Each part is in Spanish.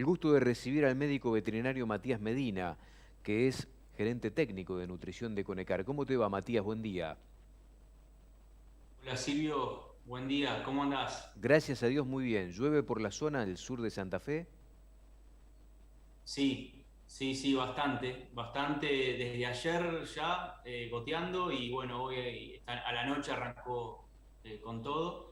el gusto de recibir al médico veterinario Matías Medina, que es gerente técnico de nutrición de Conecar. ¿Cómo te va, Matías? Buen día. Hola Silvio, buen día, ¿cómo andás? Gracias a Dios, muy bien. ¿Llueve por la zona del sur de Santa Fe? Sí, sí, sí, bastante, bastante. Desde ayer ya goteando y bueno, hoy a la noche arrancó con todo.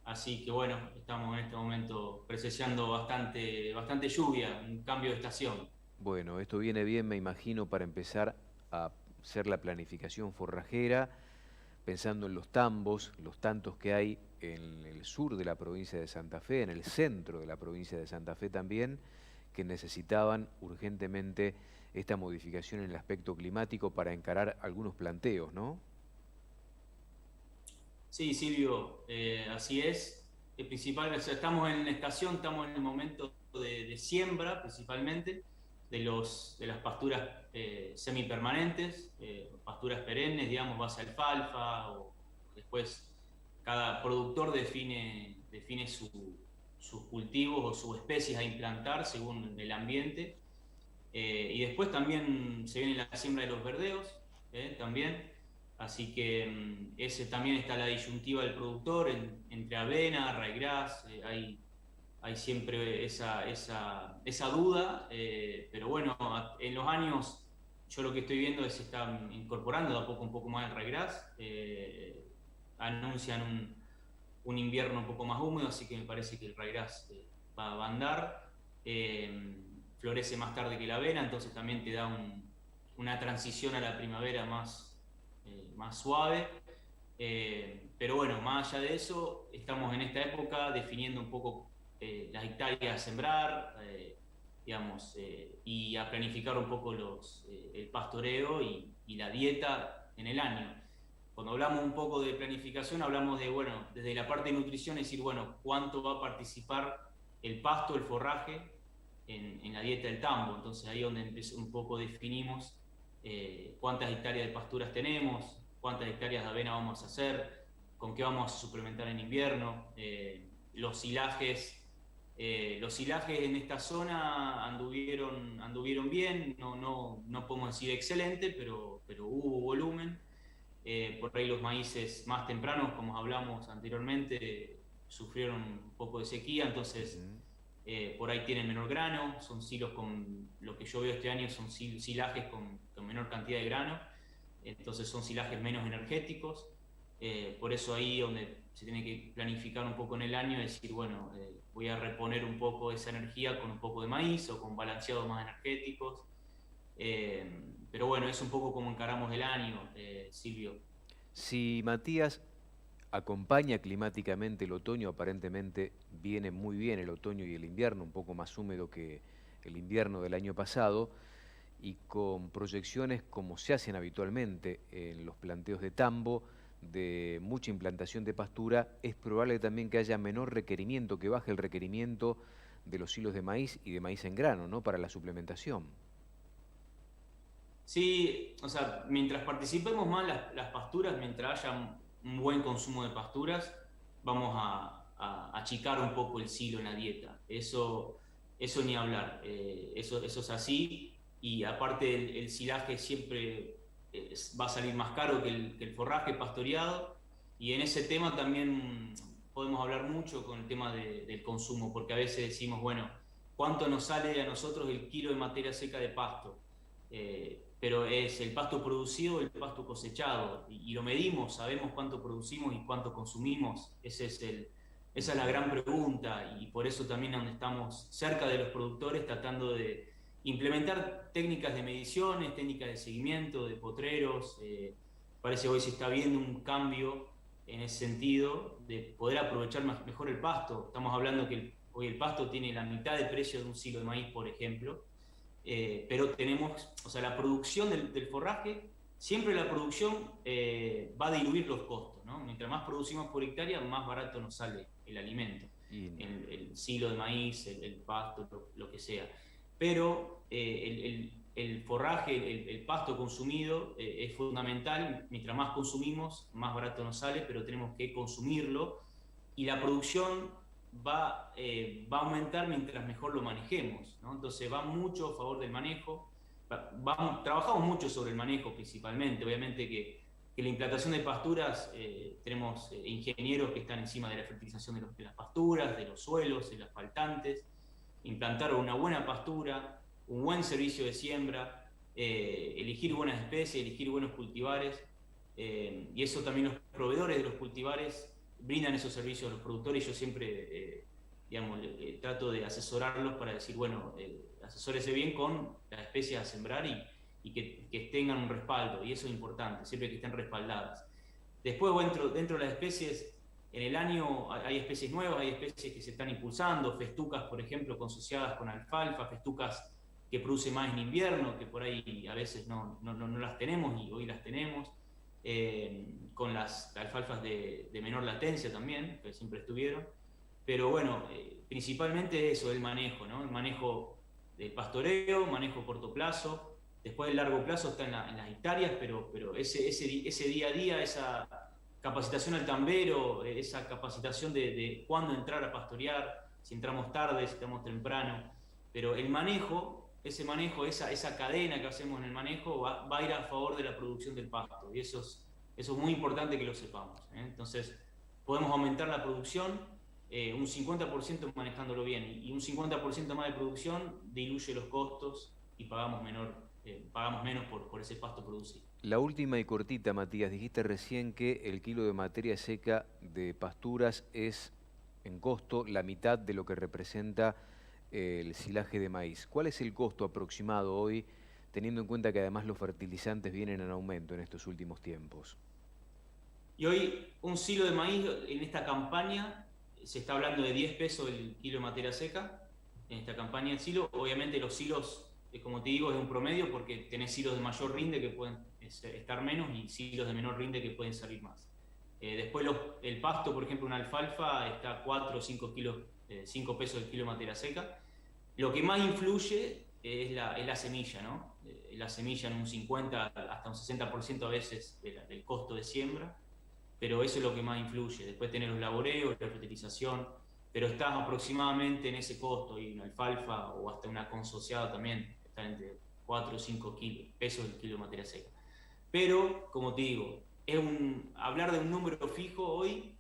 Así que bueno, estamos en este momento presenciando bastante lluvia, un cambio de estación. Bueno, esto viene bien, me imagino, para empezar a hacer la planificación forrajera, pensando en los tambos, los tantos que hay en el sur de la provincia de Santa Fe, en el centro de la provincia de Santa Fe también, que necesitaban urgentemente esta modificación en el aspecto climático para encarar algunos planteos, ¿no? Sí, Silvio, así es. O sea, estamos en la estación, estamos en el momento de siembra principalmente de las pasturas semipermanentes, pasturas perennes, digamos, base alfalfa, o después cada productor define sus cultivos o sus especies a implantar según el ambiente. Y después también se viene la siembra de los verdeos, también. Así que ese también está la disyuntiva del productor entre avena, ryegrass, hay siempre esa duda, pero bueno, en los años yo lo que estoy viendo es que se están incorporando de a poco un poco más el ryegrass, anuncian un invierno un poco más húmedo, así que me parece que el ryegrass va a andar. Florece más tarde que la avena, entonces también te da una transición a la primavera más suave. Pero bueno, más allá de eso, estamos en esta época definiendo un poco las hectáreas a sembrar, digamos, y a planificar un poco el pastoreo y la dieta en el año. Cuando hablamos un poco de planificación, hablamos de, bueno, desde la parte de nutrición, es decir, bueno, cuánto va a participar el pasto, el forraje en la dieta del tambo. Entonces ahí es donde un poco definimos cuántas hectáreas de pasturas tenemos, cuántas hectáreas de avena vamos a hacer, con qué vamos a suplementar en invierno, los silajes en esta zona anduvieron bien, no podemos decir excelente, pero hubo volumen. Por ahí los maíces más tempranos, como hablamos anteriormente, sufrieron un poco de sequía, entonces Ujú. por ahí tienen menor grano, son silos con, lo que yo veo este año son silajes con menor cantidad de grano, entonces son silajes menos energéticos, por eso ahí donde se tiene que planificar un poco en el año, decir, bueno, voy a reponer un poco esa energía con un poco de maíz o con balanceados más energéticos, pero bueno, es un poco como encaramos el año, Silvio. Si Matías acompaña climáticamente el otoño, aparentemente viene muy bien el otoño y el invierno, un poco más húmedo que el invierno del año pasado, y con proyecciones como se hacen habitualmente en los planteos de tambo, de mucha implantación de pastura, es probable también que haya menor requerimiento, que baje el requerimiento de los hilos de maíz y de maíz en grano, ¿no? Para la suplementación. Sí, o sea, mientras participemos más las pasturas, mientras haya un buen consumo de pasturas, vamos a achicar un poco el silo en la dieta. Eso ni hablar, eso es así. Y aparte el silaje siempre va a salir más caro que el forraje pastoreado. Y en ese tema también podemos hablar mucho con el tema del consumo, porque a veces decimos, bueno, ¿cuánto nos sale a nosotros el kilo de materia seca de pasto? Pero es el pasto producido o el pasto cosechado, y lo medimos, sabemos cuánto producimos y cuánto consumimos, esa es la Ujú. gran pregunta, y por eso también donde estamos cerca de los productores tratando de implementar técnicas de mediciones, técnicas de seguimiento, de potreros, parece que hoy se está viendo un cambio en ese sentido de poder aprovechar mejor el pasto, estamos hablando que hoy el pasto tiene la mitad de precio de un silo de maíz, por ejemplo, pero tenemos, o sea, la producción del forraje, siempre la producción va a diluir los costos, ¿no? Mientras más producimos por hectárea, más barato nos sale el alimento, Y el silo de maíz, el pasto, lo que sea. Pero el forraje, el pasto consumido es fundamental, mientras más consumimos, más barato nos sale, pero tenemos que consumirlo. Y la producción va a aumentar mientras mejor lo manejemos, ¿no? Entonces va mucho a favor del manejo. Trabajamos mucho sobre el manejo principalmente, obviamente que la implantación de pasturas, tenemos ingenieros que están encima de la fertilización de las pasturas, de los suelos, de los asfaltantes, implantar una buena pastura, un buen servicio de siembra, elegir buenas especies, elegir buenos cultivares, y eso también los proveedores de los cultivares brindan esos servicios a los productores. Yo siempre, digamos, trato de asesorarlos para decir, bueno, asesórese bien con las especies a sembrar y que tengan un respaldo, y eso es importante, siempre que estén respaldadas. Después, dentro de las especies, en el año hay especies nuevas, hay especies que se están impulsando, festucas, por ejemplo, asociadas con alfalfa, festucas que producen más en invierno, que por ahí a veces no las tenemos y hoy las tenemos, con las alfalfas de menor latencia también, que siempre estuvieron. Pero bueno, principalmente eso, el manejo, ¿no? El manejo de pastoreo, manejo a corto plazo. Después el largo plazo está en las hectáreas, pero ese día a día, esa capacitación al tambero, esa capacitación de cuándo entrar a pastorear, si entramos tarde, si entramos temprano. Pero el manejo, esa cadena que hacemos en el manejo va a ir a favor de la producción del pasto. Y eso es muy importante que lo sepamos, ¿eh? Entonces, podemos aumentar la producción un 50% manejándolo bien, y un 50% más de producción diluye los costos y pagamos menos por ese pasto producido. La última y cortita, Matías, dijiste recién que el kilo de materia seca de pasturas es en costo la mitad de lo que representa el silaje de maíz. ¿Cuál es el costo aproximado hoy, teniendo en cuenta que además los fertilizantes vienen en aumento en estos últimos tiempos? Y hoy un silo de maíz en esta campaña se está hablando de 10 pesos el kilo de materia seca, en esta campaña del silo. Obviamente los silos, como te digo, es un promedio, porque tenés silos de mayor rinde que pueden estar menos y silos de menor rinde que pueden salir más. Después el pasto, por ejemplo, una alfalfa está 4 o 5 pesos el kilo de materia seca. Lo que más influye es la semilla, ¿no? La semilla en un 50 hasta un 60% a veces del costo de siembra, pero eso es lo que más influye. Después tenés los laboreos, la fertilización, pero estás aproximadamente en ese costo, y una alfalfa o hasta una consociada también está entre 4 o 5 pesos el kilo de materia seca. Pero, como te digo, hablar de un número fijo hoy,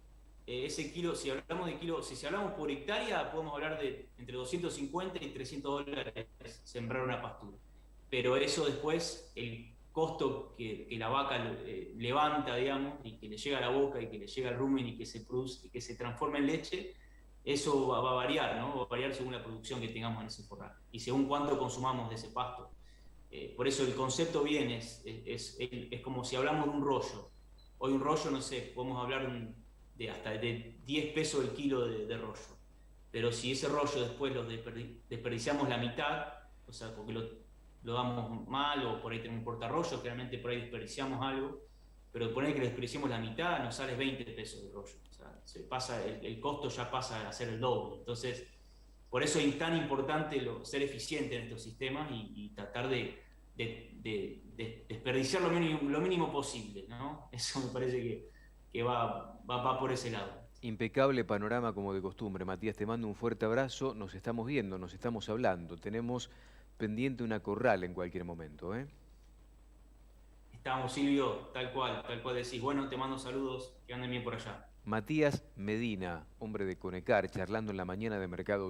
ese kilo, si hablamos por hectárea, podemos hablar de entre 250 y 300 dólares sembrar una pastura. Pero eso después, el costo que la vaca levanta, digamos, y que le llega a la boca y que le llega al rumen y que se produce, y que se transforma en leche, eso va a variar, ¿no? Va a variar según la producción que tengamos en ese forraje y según cuánto consumamos de ese pasto. Por eso el concepto bien es como si hablamos de un rollo. Hoy un rollo, no sé, podemos hablar de hasta de 10 pesos el kilo de rollo. Pero si ese rollo después lo desperdiciamos la mitad, o sea, porque lo damos mal, o por ahí tenemos un portarrollo, claramente por ahí desperdiciamos algo, pero poner que desperdiciamos la mitad, nos sale 20 pesos de rollo. O sea, el costo ya pasa a ser el doble. Entonces, por eso es tan importante ser eficiente en estos sistemas y tratar de desperdiciar lo mínimo posible, ¿no? Eso me parece que va por ese lado. Impecable panorama como de costumbre. Matías, te mando un fuerte abrazo. Nos estamos viendo, nos estamos hablando. Tenemos pendiente una corral en cualquier momento, ¿eh? Estamos, Silvio, tal cual decís. Bueno, te mando saludos, que anden bien por allá. Matías Medina, hombre de Conecar, charlando en la mañana de Mercado